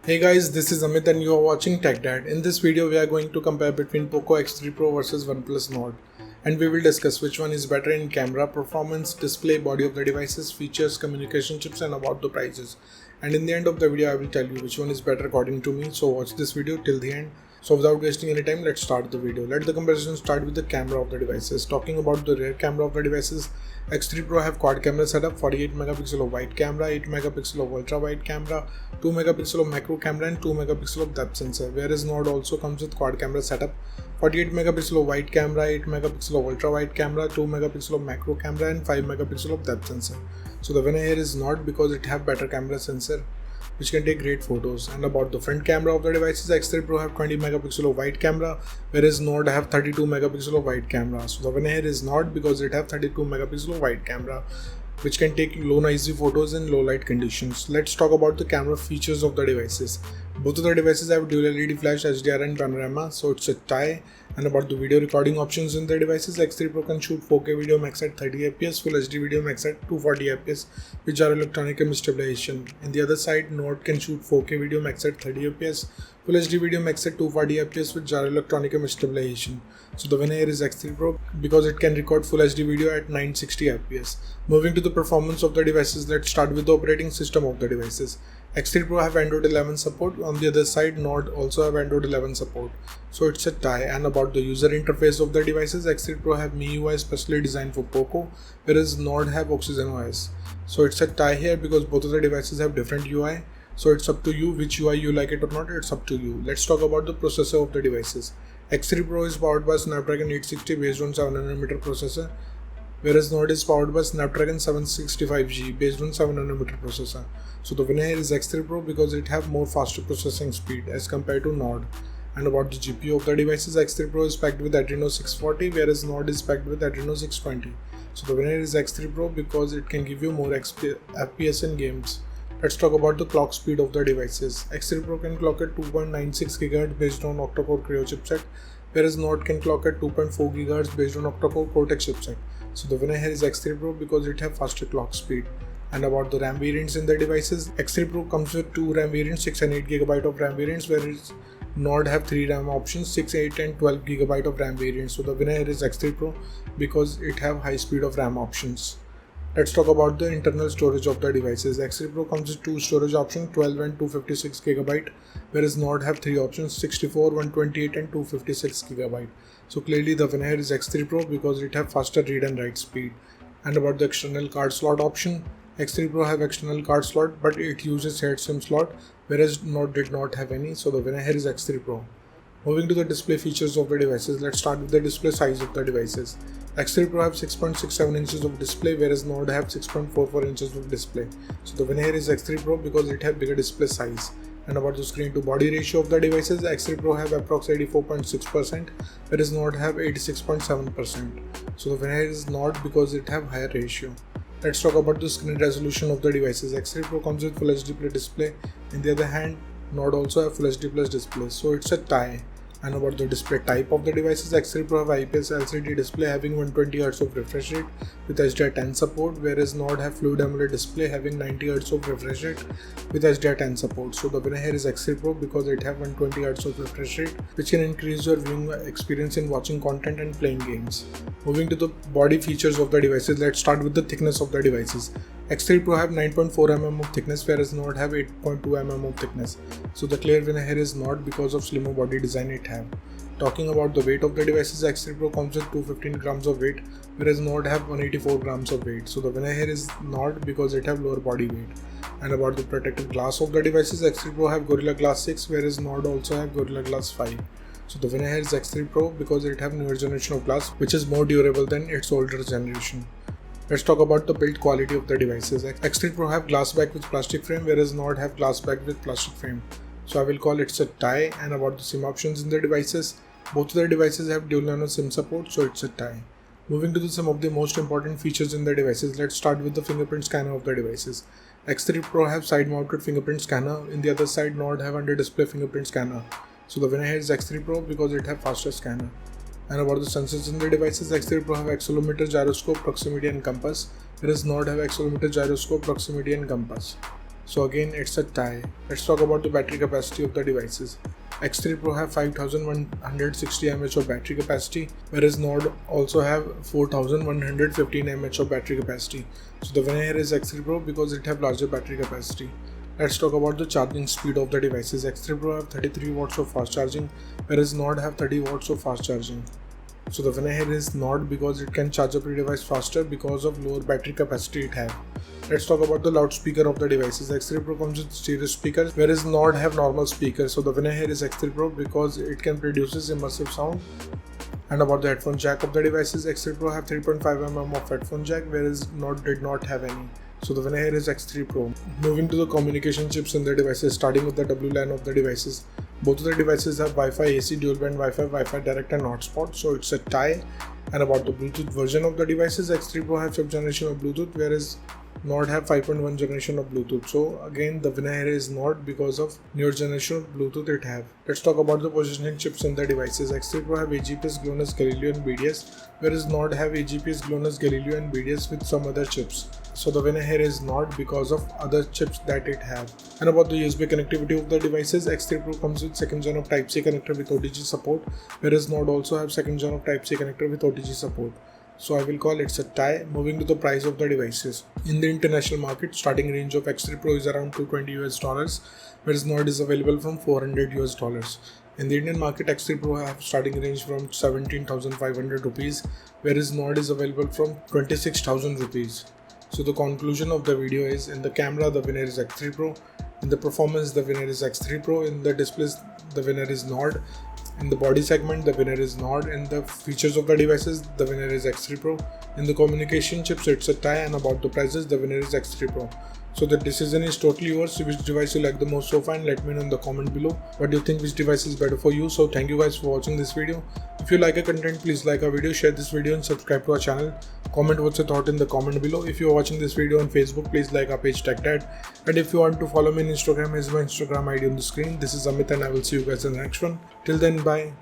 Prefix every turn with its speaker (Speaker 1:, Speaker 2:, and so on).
Speaker 1: Hey guys, this is Amit and you are watching Tech Dad. In this video, we are going to compare between Poco X3 Pro versus OnePlus Nord, and we will discuss which one is better in camera, performance, display, body of the devices, features, communication chips, and about the prices. And in the end of the video, I will tell you which one is better according to me. So watch this video till the end. So without wasting any time, let's start the video. Let the comparison start with the camera of the devices. Talking about the rear camera of the devices, X3 Pro have quad camera setup, 48 megapixel of wide camera, 8 megapixel of ultra wide camera, 2 megapixel of macro camera and 2 megapixel of depth sensor, whereas Nord also comes with quad camera setup, 48 megapixel of wide camera, 8 megapixel of ultra wide camera, 2 megapixel of macro camera and 5 megapixel of depth sensor. So the winner here is Nord because it have better camera sensor which can take great photos. And about the front camera of the devices, X3 Pro have 20 megapixel of wide camera, whereas Nord have 32 megapixel of wide camera. So the winner here is Nord because it have 32 megapixel of wide camera, which can take low noisy photos in low light conditions. Let's talk about the camera features of the devices. Both of the devices have dual LED flash, HDR and panorama, so it's a tie. And about the video recording options in the devices, X3 Pro can shoot 4K video max at 30fps, Full HD video max at 240fps with gyro electronic image stabilization. In the other side, Nord can shoot 4K video max at 30fps, Full HD video max at 240fps with gyro electronic image stabilization. So the winner here is X3 Pro because it can record Full HD video at 960fps. Moving to the performance of the devices, let's start with the operating system of the devices. X3 Pro have Android 11 support. On the other side, Nord also have Android 11 support. So it's a tie. And about the user interface of the devices, X3 Pro have MIUI specially designed for Poco, whereas Nord have Oxygen OS. So it's a tie here because both of the devices have different UI. So it's up to you which UI you like it or not, it's up to you. Let's talk about the processor of the devices. X3 Pro is powered by Snapdragon 860 based on 7nm processor, whereas Nord is powered by Snapdragon 765G based on 7nm processor. So the winner here is X3 Pro because it have more faster processing speed as compared to Nord. And about the GPU of the devices, X3 Pro is packed with Adreno 640, whereas Nord is packed with Adreno 620. So the winner is X3 Pro because it can give you more FPS in games. Let's talk about the clock speed of the devices. X3 Pro can clock at 2.96 GHz based on octa-core Creo chipset, whereas Nord can clock at 2.4 GHz based on octa-core Cortex chipset. So the winner here is X3 Pro because it have faster clock speed. And about the RAM variants in the devices, X3 Pro comes with 2 RAM variants, 6 and 8 GB of RAM variants, whereas Nord have 3 RAM options, 6, 8 and 12 GB of RAM variants. So the winner here is X3 Pro because it have high speed of RAM options. Let's talk about the internal storage of the devices. X3 Pro comes with 2 storage options, 12 and 256 GB, whereas Nord have 3 options, 64, 128 and 256 GB. So clearly the winner here is X3 Pro because it have faster read and write speed. And about the external card slot option, X3 Pro have external card slot but it uses shared SIM slot, whereas Nord did not have any, so the winner here is X3 Pro. Moving to the display features of the devices, let's start with the display size of the devices. X3 Pro have 6.67 inches of display, whereas Nord have 6.44 inches of display. So the winner here is X3 Pro because it have bigger display size. And about the screen to body ratio of the devices, X3 Pro have approximately 84.6%, whereas Nord have 86.7%. So the winner here is Nord because it have higher ratio. Let's talk about the screen resolution of the devices. X3 Pro comes with Full HD Plus display. On the other hand, Nord also have Full HD Plus display, so it's a tie. And about the display type of the devices, X3 Pro have IPS LCD display having 120Hz of refresh rate with HDR10 support, whereas Nord have Fluid AMOLED display having 90Hz of refresh rate with HDR10 support. So the winner here is X3 Pro because it have 120Hz of refresh rate, which can increase your viewing experience in watching content and playing games. Moving to the body features of the devices, let's start with the thickness of the devices. X3 Pro have 9.4 mm of thickness, whereas Nord have 8.2 mm of thickness. So the clear winner here is Nord because of slimmer body design it have. Talking about the weight of the devices, X3 Pro comes with 215 grams of weight, whereas Nord have 184 grams of weight. So the winner here is Nord because it have lower body weight. And about the protective glass of the devices, X3 Pro have Gorilla Glass 6, whereas Nord also have Gorilla Glass 5. So the winner here is X3 Pro because it have newer generation of glass which is more durable than its older generation. Let's talk about the build quality of the devices. X3 Pro have glass back with plastic frame, whereas Nord have glass back with plastic frame. So I will call it a tie. And about the SIM options in the devices, both of the devices have dual nano SIM support, so it's a tie. Moving to some of the most important features in the devices, let's start with the fingerprint scanner of the devices. X3 Pro have side mounted fingerprint scanner, in the other side Nord have under display fingerprint scanner. So the winner here is X3 Pro because it have faster scanner. And about the sensors in the devices, X3 Pro have accelerometer, gyroscope, proximity and compass, whereas Nord have accelerometer, gyroscope, proximity and compass. So again, it's a tie. Let's talk about the battery capacity of the devices. X3 Pro have 5160 mAh of battery capacity, whereas Nord also have 4115 mAh of battery capacity. So the winner here is X3 Pro because it have larger battery capacity. Let's talk about the charging speed of the devices. X3 Pro have 33 watts of fast charging, whereas Nord have 30 watts of fast charging. So the winner here is Nord because it can charge up the device faster because of lower battery capacity it have. Let's talk about the loudspeaker of the devices. X3 Pro comes with stereo speakers, whereas Nord have normal speakers. So the winner here is X3 Pro because it can produces immersive sound. And about the headphone jack of the devices, X3 Pro have 3.5 mm of headphone jack, whereas Nord did not have any. So the winner here is X3 Pro. Moving to the communication chips in the devices, starting with the WLAN of the devices. Both of the devices have Wi-Fi AC, dual band Wi-Fi, Wi-Fi direct and hotspot, so it's a tie. And about the Bluetooth version of the devices, X3 Pro have 5th generation of Bluetooth, whereas Nord have 5.1 generation of Bluetooth. So again, the winner here is Nord because of newer generation of Bluetooth it have. Let's talk about the positioning chips in the devices. X3 Pro have AGPS, GLONASS, Galileo and BDS, whereas Nord have AGPS, GLONASS, Galileo and BDS with some other chips. So the winner here is Nord because of other chips that it have. And about the USB connectivity of the devices, X3 Pro comes with 2nd gen of Type-C connector with OTG support, whereas Nord also have 2nd gen of Type-C connector with OTG support. So I will call it's a tie. Moving to the price of the devices. In the international market, starting range of X3 Pro is around $220 whereas Nord is available from $400. In the Indian market, X3 Pro have starting range from 17,500 rupees, whereas Nord is available from 26,000 rupees. So the conclusion of the video is, in the camera the winner is X3 Pro, in the performance the winner is X3 Pro, in the displays the winner is Nord, in the body segment the winner is Nord, in the features of the devices the winner is X3 Pro, in the communication chips it's a tie, and about the prices the winner is X3 Pro. So the decision is totally yours. Which device you like the most so far, and let me know in the comment below what do you think, which device is better for you. So thank you guys for watching this video. If you like our content, please like our video, share this video and subscribe to our channel. Comment what's your thought in the comment below. If you are watching this video on Facebook, please like our page TechDad, and if you want to follow me on Instagram, here's my Instagram ID on the screen. This is Amit and I will see you guys in the next one. Till then, bye.